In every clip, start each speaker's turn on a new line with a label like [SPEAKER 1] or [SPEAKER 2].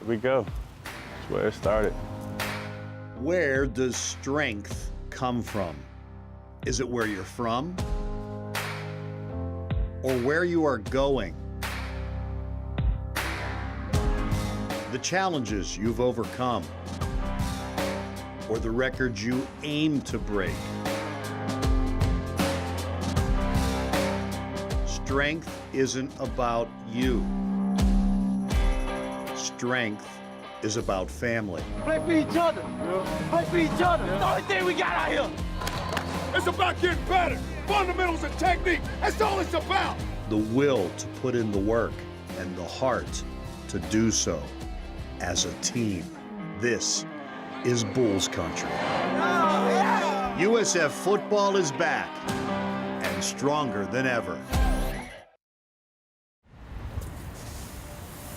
[SPEAKER 1] Here we go. That's where it started.
[SPEAKER 2] Where does strength come from? Is it where you're from? Or where you are going? The challenges you've overcome? Or the records you aim to break? Strength isn't about you. Strength is about family.
[SPEAKER 3] Play for each other. Play for each other. That's the only thing we got out here.
[SPEAKER 4] It's about getting better. Fundamentals and technique. That's all it's about.
[SPEAKER 2] The will to put in the work and the heart to do so as a team. This is Bulls country. USF football is back and stronger than ever.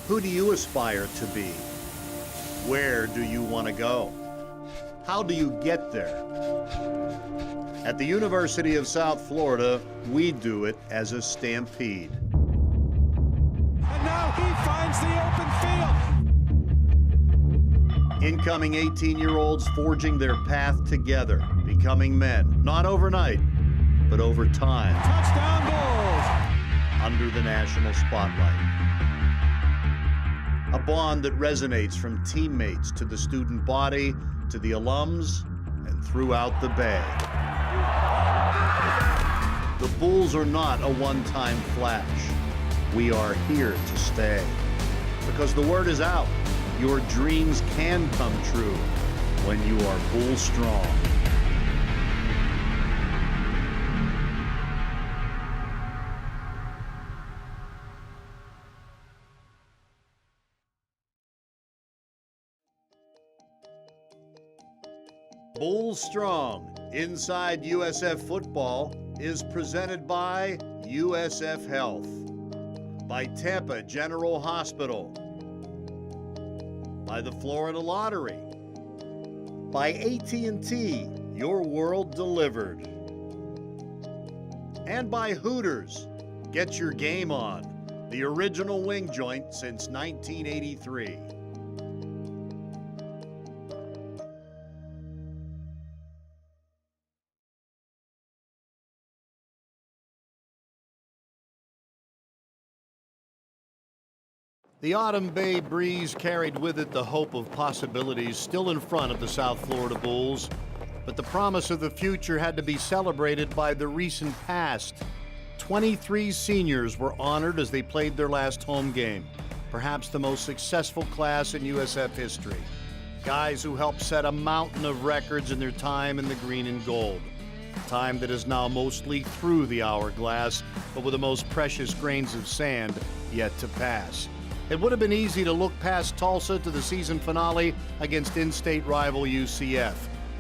[SPEAKER 2] Who do you aspire to be? Where do you want to go? How do you get there? At the University of South Florida, we do it as a stampede.
[SPEAKER 5] And now he finds the open field.
[SPEAKER 2] Incoming 18-year-olds forging their path together, becoming men, not overnight, but over time.
[SPEAKER 5] Touchdown Bulls!
[SPEAKER 2] Under the national spotlight. A bond that resonates from teammates to the student body, to the alums, and throughout the Bay. The Bulls are not a one-time flash. We are here to stay. Because the word is out. Your dreams can come true when you are Bull strong. Bull Strong inside USF Football is presented by USF Health, by Tampa General Hospital, by the Florida Lottery, by AT&T, your world delivered, and by Hooters, get your game on, the original wing joint since 1983. The autumn Bay breeze carried with it the hope of possibilities still in front of the South Florida Bulls, but the promise of the future had to be celebrated by the recent past. 23 seniors were honored as they played their last home game, perhaps the most successful class in USF history. Guys who helped set a mountain of records in their time in the green and gold. Time that is now mostly through the hourglass, but with the most precious grains of sand yet to pass. It would have been easy to look past Tulsa to the season finale against in-state rival UCF.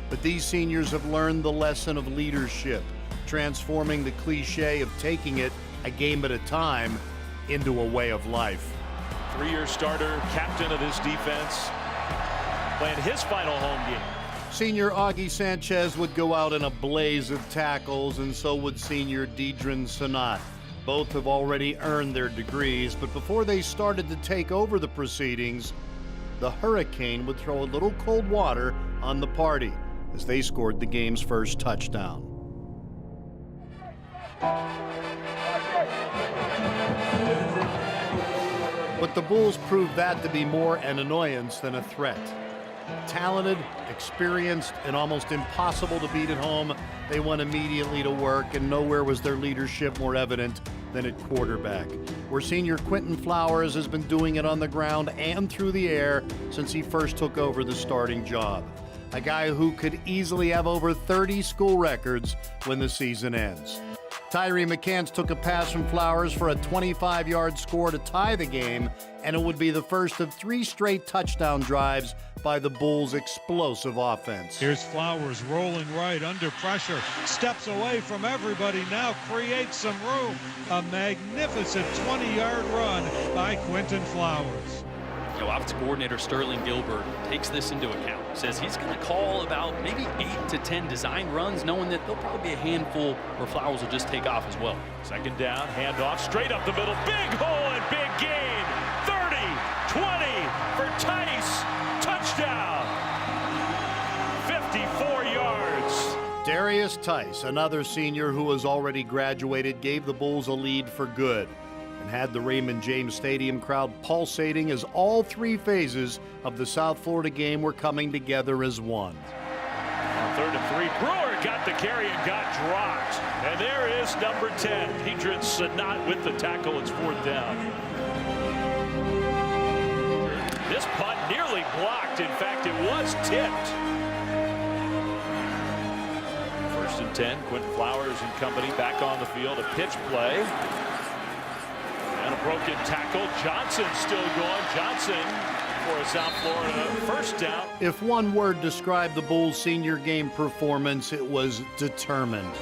[SPEAKER 2] But these seniors have learned the lesson of leadership, transforming the cliche of taking it a game at a time into a way of life.
[SPEAKER 6] Three-year starter, captain of this defense, playing his final home game.
[SPEAKER 2] Senior Augie Sanchez would go out in a blaze of tackles, and so would senior Deidrin Sanat. Both have already earned their degrees, but before they started to take over the proceedings, the Hurricane would throw a little cold water on the party as they scored the game's first touchdown. But the Bulls proved that to be more an annoyance than a threat. Talented, experienced, and almost impossible to beat at home, they went immediately to work, and nowhere was their leadership more evident than at quarterback, where senior Quentin Flowers has been doing it on the ground and through the air since he first took over the starting job. A guy who could easily have over 30 school records when the season ends. Tyree McCants took a pass from Flowers for a 25-yard score to tie the game, and it would be the first of 3 straight touchdown drives by the Bulls' explosive offense.
[SPEAKER 5] Here's Flowers rolling right under pressure, steps away from everybody, now creates some room. A magnificent 20-yard run by Quentin Flowers.
[SPEAKER 7] Offensive coordinator Sterling Gilbert takes this into account. Says he's going to call about maybe 8 to 10 design runs, knowing that there'll probably be a handful where Flowers will just take off as well.
[SPEAKER 6] Second down, handoff straight up the middle. Big hole and big gain. 30, 20 for Ty.
[SPEAKER 2] Darius Tice, another senior who has already graduated, gave the Bulls a lead for good and had the Raymond James Stadium crowd pulsating as all three phases of the South Florida game were coming together as one.
[SPEAKER 6] On 3rd and 3, Brewer got the carry and got dropped. And there is number 10, Pedron Sanat with the tackle. It's 4th down. This punt nearly blocked. In fact, it was tipped. 1st and 10, Quentin Flowers and company back on the field. A pitch play. And a broken tackle. Johnson still going. Johnson for a South Florida 1st down.
[SPEAKER 2] If one word described the Bulls' senior game performance, it was determined.
[SPEAKER 6] So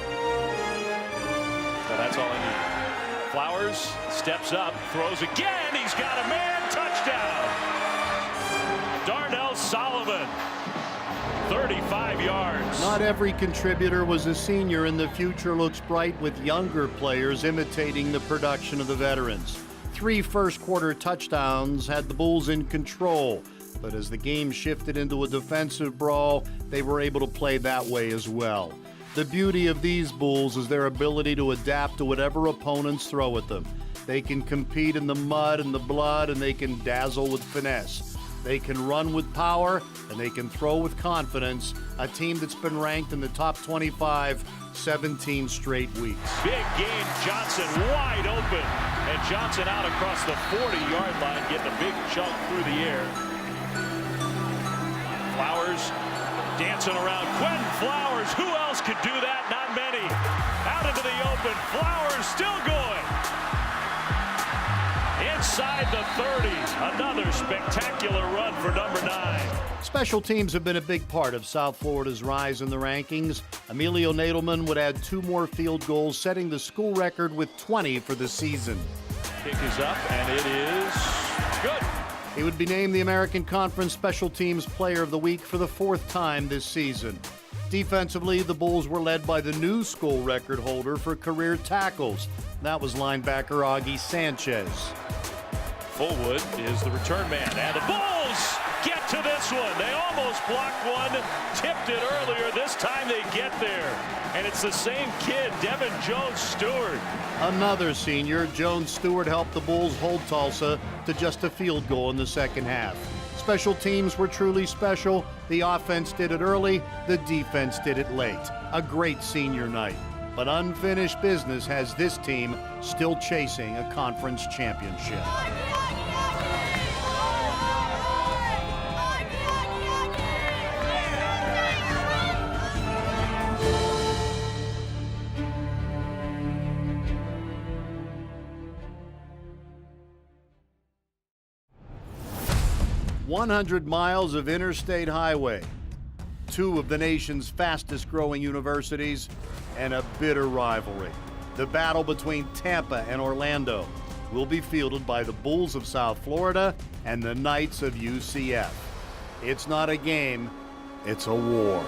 [SPEAKER 6] that's all I need. Flowers steps up, throws again. He's got a man. Touchdown. Darnell Solomon, 35 yards.
[SPEAKER 2] Not every contributor was a senior, and the future looks bright with younger players imitating the production of the veterans. 3 first-quarter touchdowns had the Bulls in control, but as the game shifted into a defensive brawl, they were able to play that way as well. The beauty of these Bulls is their ability to adapt to whatever opponents throw at them. They can compete in the mud and the blood, and they can dazzle with finesse. They can run with power, and they can throw with confidence. A team that's been ranked in the top 25 17 straight weeks.
[SPEAKER 6] Big game, Johnson wide open. And Johnson out across the 40-yard line, getting a big chunk through the air. Flowers dancing around. Quentin Flowers, who else could do that? Not many. Out into the open. Flowers still going. Inside the 30. Another spectacular run for number 9.
[SPEAKER 2] Special teams have been a big part of South Florida's rise in the rankings. Emilio Nadelman would add 2 more field goals, setting the school record with 20 for the season.
[SPEAKER 6] Kick is up, and it is good.
[SPEAKER 2] He would be named the American Conference Special Teams Player of the Week for the 4th time this season. Defensively, the Bulls were led by the new school record holder for career tackles. That was linebacker Augie Sanchez.
[SPEAKER 6] Fullwood is the return man, and the Bulls get to this one. They almost blocked one, tipped it earlier. This time they get there, and it's the same kid, Devin Jones-Stewart.
[SPEAKER 2] Another senior, Jones-Stewart, helped the Bulls hold Tulsa to just a field goal in the second half. Special teams were truly special. The offense did it early, the defense did it late. A great senior night. But unfinished business has this team still chasing a conference championship. "100 miles of interstate highway, 2 of the nation's fastest growing universities, and a bitter rivalry. The battle between Tampa and Orlando will be fielded by the Bulls of South Florida and the Knights of UCF. It's not a game, it's a war."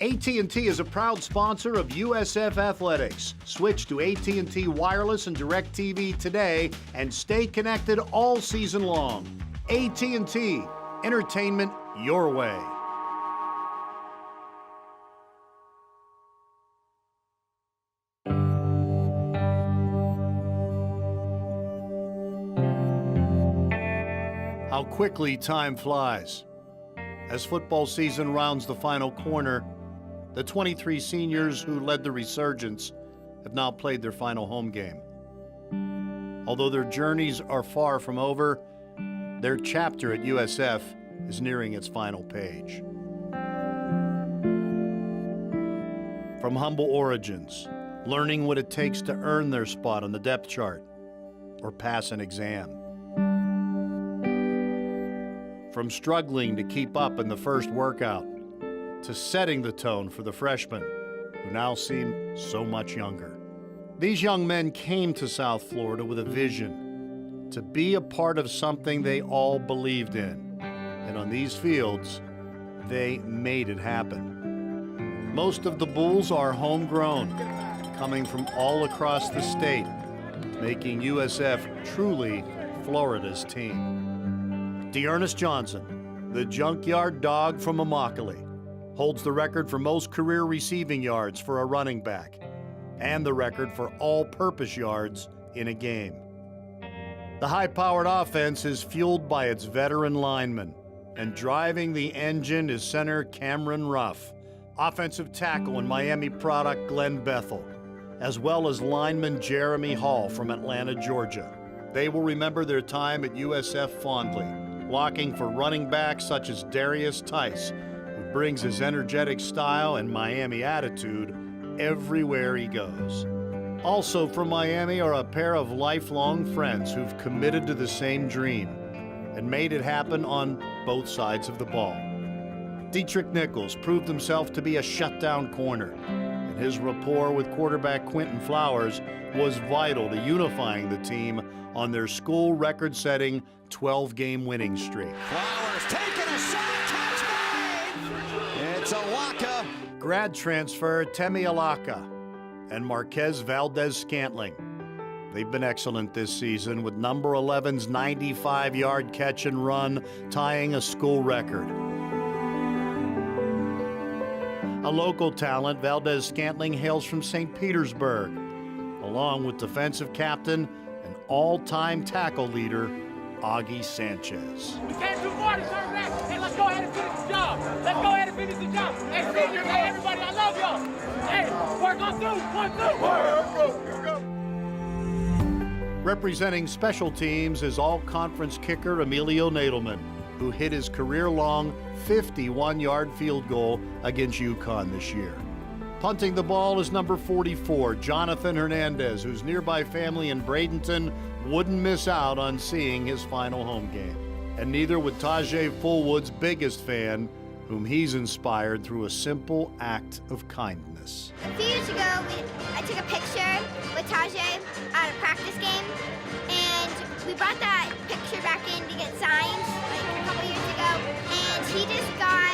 [SPEAKER 2] AT&T is a proud sponsor of USF Athletics. Switch to AT&T Wireless and DirecTV today and stay connected all season long. AT&T, entertainment your way. How quickly time flies. As football season rounds the final corner, the 23 seniors who led the resurgence have now played their final home game. Although their journeys are far from over, their chapter at USF is nearing its final page. From humble origins, learning what it takes to earn their spot on the depth chart or pass an exam. From struggling to keep up in the first workout to setting the tone for the freshmen, who now seem so much younger. These young men came to South Florida with a vision to be a part of something they all believed in. And on these fields, they made it happen. Most of the Bulls are homegrown, coming from all across the state, making USF truly Florida's team. Dearness Johnson, the junkyard dog from Immokalee, holds the record for most career receiving yards for a running back and the record for all-purpose yards in a game. The high-powered offense is fueled by its veteran linemen, and driving the engine is center Cameron Ruff, offensive tackle and Miami product Glenn Bethel, as well as lineman Jeremy Hall from Atlanta, Georgia. They will remember their time at USF fondly, blocking for running backs such as Darius Tice, who brings his energetic style and Miami attitude everywhere he goes. Also from Miami are a pair of lifelong friends who've committed to the same dream and made it happen on both sides of the ball. Dietrich Nichols proved himself to be a shutdown corner, and his rapport with quarterback Quentin Flowers was vital to unifying the team on their school record-setting 12-game winning streak.
[SPEAKER 3] Flowers taking a shot, catch made! It's Alaka.
[SPEAKER 2] Grad transfer Temi Alaka and Marquez Valdez-Scantling. They've been excellent this season, with number 11's 95-yard catch and run tying a school record. A local talent, Valdez-Scantling hails from St. Petersburg, along with defensive captain and all-time tackle leader, Augie Sanchez.
[SPEAKER 8] We can't do more to turn back. Hey, let's go ahead and finish the job. Let's go ahead and finish the job. Hey, seniors, hey, everybody, I love y'all. Hey, work on through, 1-2.
[SPEAKER 2] Representing special teams is all-conference kicker Emilio Nadelman, who hit his career-long 51-yard field goal against UConn this year. Punting the ball is number 44, Jonathan Hernandez, whose nearby family in Bradenton wouldn't miss out on seeing his final home game. And neither would Tajay Fullwood's biggest fan, whom he's inspired through a simple act of kindness.
[SPEAKER 9] A few years ago, I took a picture with Tajay at a practice game, and we brought that picture back in to get signed like a couple years ago, and he just got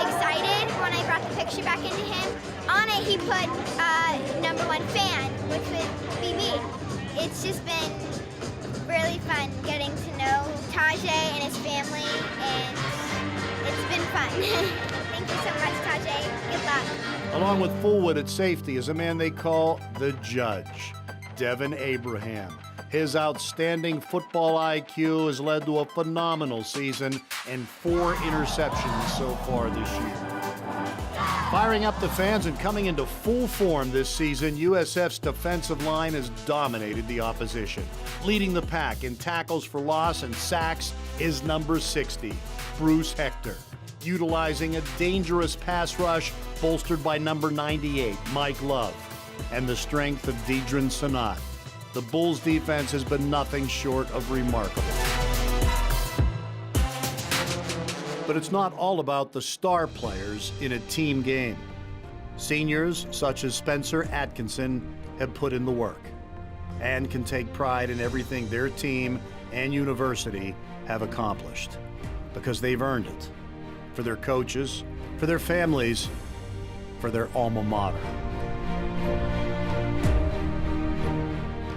[SPEAKER 9] excited when I brought the picture back into him. On it, he put #1 fan, which would be me. It's just been really fun getting to know Tajay and his family, and it's been fun. Thank you so much, Tajay. Good luck.
[SPEAKER 2] Along with Fullwood at safety is a man they call the Judge, Devin Abraham. His outstanding football IQ has led to a phenomenal season and 4 interceptions so far this year. Firing up the fans and coming into full form this season, USF's defensive line has dominated the opposition. Leading the pack in tackles for loss and sacks is number 60, Bruce Hector, utilizing a dangerous pass rush bolstered by number 98, Mike Love, and the strength of Deidrin Sanat. The Bulls' defense has been nothing short of remarkable. But it's not all about the star players in a team game. Seniors such as Spencer Atkinson have put in the work and can take pride in everything their team and university have accomplished because they've earned it for their coaches, for their families, for their alma mater.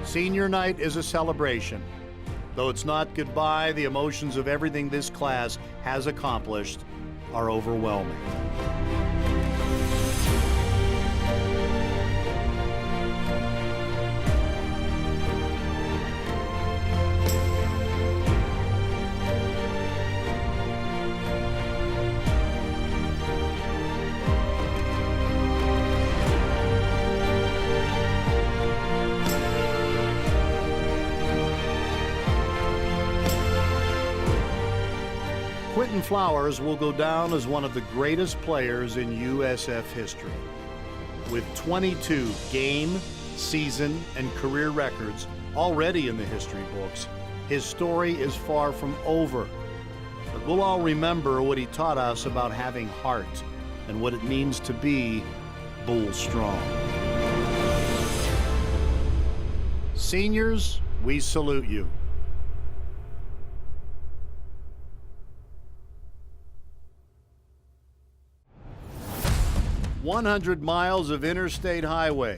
[SPEAKER 2] Senior night is a celebration. Though it's not goodbye, the emotions of everything this class has accomplished are overwhelming. Quentin Flowers will go down as one of the greatest players in USF history. With 22 game, season, and career records already in the history books, his story is far from over. But we'll all remember what he taught us about having heart and what it means to be Bull strong. Seniors, we salute you. 100 miles of interstate highway,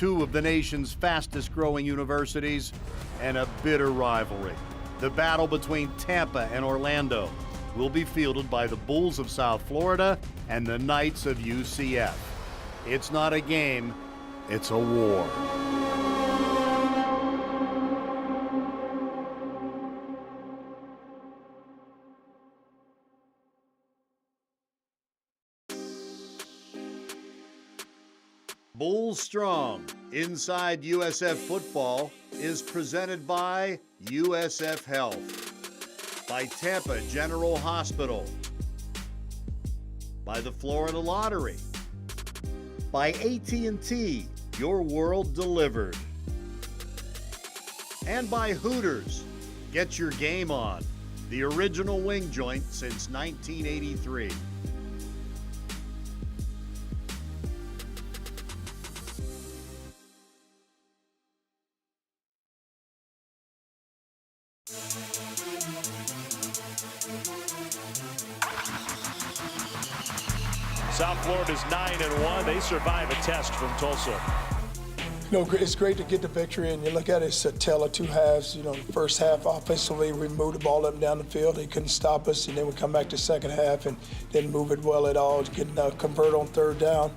[SPEAKER 2] two of the nation's fastest-growing universities, and a bitter rivalry. The battle between Tampa and Orlando will be fielded by the Bulls of South Florida and the Knights of UCF. It's not a game, it's a war. Bulls Strong, Inside USF Football, is presented by USF Health, by Tampa General Hospital, by the Florida Lottery, by AT&T, your world delivered, and by Hooters. Get your game on, the original wing joint since 1983.
[SPEAKER 6] South Florida's 9-1. They survive a test from Tulsa.
[SPEAKER 10] You know, it's great to get the victory, and you look at it, it's a tale of two halves. You know, the first half, offensively, we moved the ball up and down the field. They couldn't stop us, and then we come back to second half and didn't move it well at all. Couldn't convert on third down.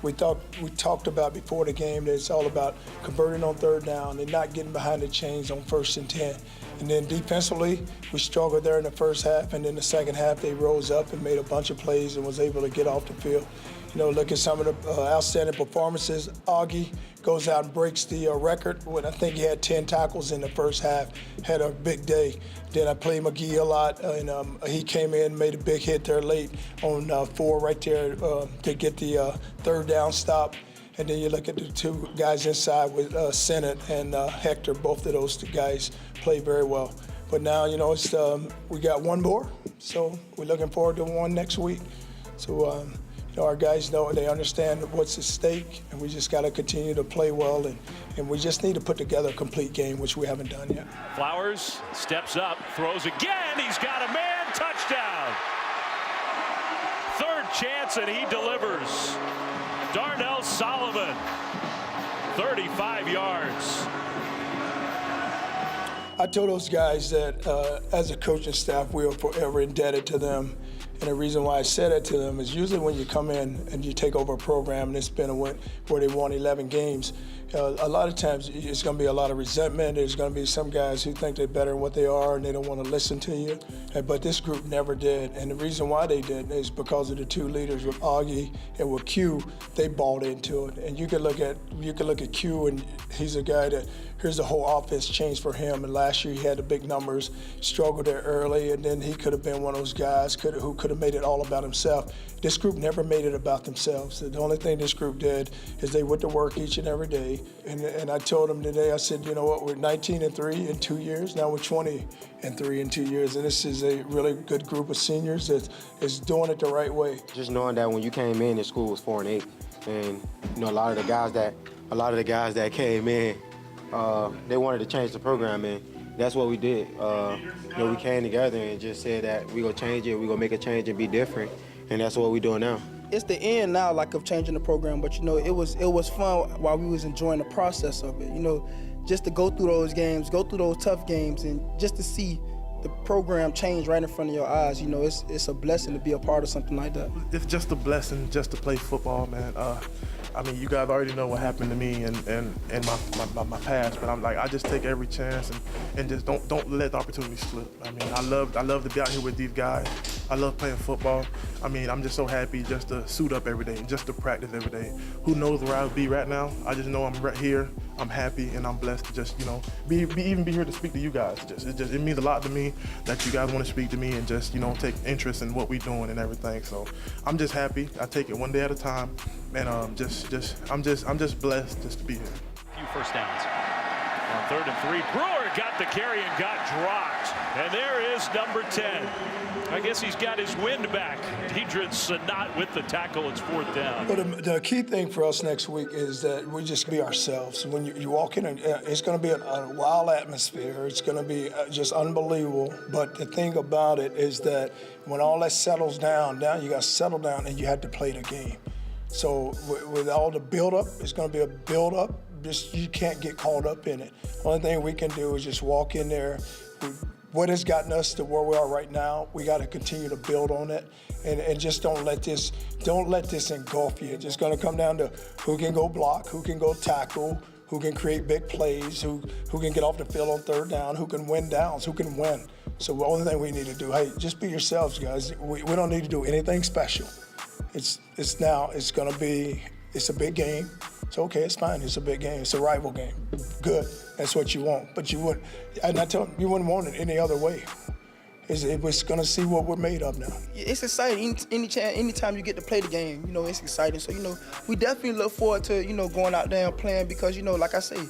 [SPEAKER 10] We talked about before the game that it's all about converting on third down and not getting behind the chains on 1st and 10. And then defensively, we struggled there in the first half, and then the second half they rose up and made a bunch of plays and was able to get off the field. You know, look at some of the outstanding performances. Augie goes out and breaks the record. I think he had 10 tackles in the first half, had a big day. Then I played McGee a lot, and he came in, made a big hit there late on 4 right there to get the third down stop. And then you look at the two guys inside with Sennett and Hector. Both of those two guys play very well. But now, you know, it's we got one more, so we're looking forward to one next week. So, you know, our guys know, they understand what's at stake, and we just got to continue to play well, and we just need to put together a complete game, which we haven't done yet.
[SPEAKER 6] Flowers steps up, throws again. He's got a man. Touchdown. Third chance, and he delivers. Darnell Solomon, 35 yards.
[SPEAKER 10] I told those guys that as a coaching staff, we are forever indebted to them. And the reason why I said that to them is usually when you come in and you take over a program and it's been a win where they won 11 games, a lot of times it's going to be a lot of resentment. There's going to be some guys who think they're better than what they are and they don't want to listen to you. But this group never did. And the reason why they did is because of the two leaders with Augie and with Q. They bought into it. And you could look at Q, and he's a guy that here's the whole offense changed for him. And last year he had the big numbers, struggled there early, and then he could have been one of those guys who could have made it all about himself. This group never made it about themselves. The only thing this group did is they went to work each and every day. And I told them today, I said, you know what, we're 19-3 in 2 years. Now we're 20-3 in 2 years. And this is a really good group of seniors that is doing it the right way.
[SPEAKER 11] Just knowing that when you came in, the school was 4-8. And, you know, a lot of the guys that came in, they wanted to change the program, and that's what we did. You know, we came together and just said that we're going to change it, we're going to make a change and be different, and that's what we're doing now.
[SPEAKER 12] It's the end now, like, of changing the program, but, you know, it was fun while we was enjoying the process of it. You know, just to go through those games, go through those tough games, and just to see the program change right in front of your eyes, you know, it's a blessing to be a part of something like that.
[SPEAKER 13] It's just a blessing just to play football, man. I mean, you guys already know what happened to me and my past, but I'm like, I just take every chance and just don't let the opportunity slip. I mean, I love to be out here with these guys. I love playing football. I mean, I'm just so happy just to suit up every day, just to practice every day. Who knows where I'll be right now? I just know I'm right here. I'm happy and I'm blessed to just, you know, be here to speak to you guys. It means a lot to me that you guys want to speak to me and just, you know, take interest in what we're doing and everything. So I'm just happy. I take it one day at a time, and I'm just blessed just to be here.
[SPEAKER 7] A few first downs.
[SPEAKER 6] On 3rd and 3, Brewer got the carry and got dropped. And there is number 10. I guess he's got his wind back. Deidre Sanat with the tackle. It's 4th down.
[SPEAKER 10] But the key thing for us next week is that we just be ourselves. When you walk in, it's going to be a wild atmosphere. It's going to be just unbelievable. But the thing about it is that when all that settles down, now you got to settle down and you have to play the game. So with all the build-up, it's going to be a build-up, you can't get caught up in it. Only thing we can do is just walk in there. What has gotten us to where we are right now, we got to continue to build on it, and just don't let this engulf you. It's just going to come down to who can go block, who can go tackle, who can create big plays, who can get off the field on third down, who can win downs, who can win. So the only thing we need to do, hey, just be yourselves, guys. We don't need to do anything special. It's a big game. It's okay, it's fine. It's a big game. It's a rival game. Good. That's what you want. But you wouldn't want it any other way. It was going to see what we're made of now.
[SPEAKER 12] It's exciting. Anytime you get to play the game, it's exciting. So, we definitely look forward to, going out there and playing because, like I say,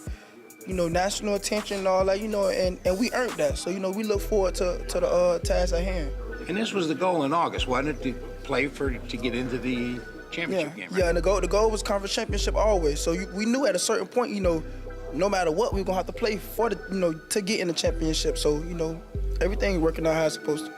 [SPEAKER 12] national attention and all that, and we earned that. So, we look forward to the task at hand.
[SPEAKER 3] And this was the goal in August, wasn't it, to play to get into the championship game, right?
[SPEAKER 12] Yeah, and the goal was conference championship always. So we knew at a certain point, no matter what, we were gonna have to play for to get in the championship. So everything working out how it's supposed to.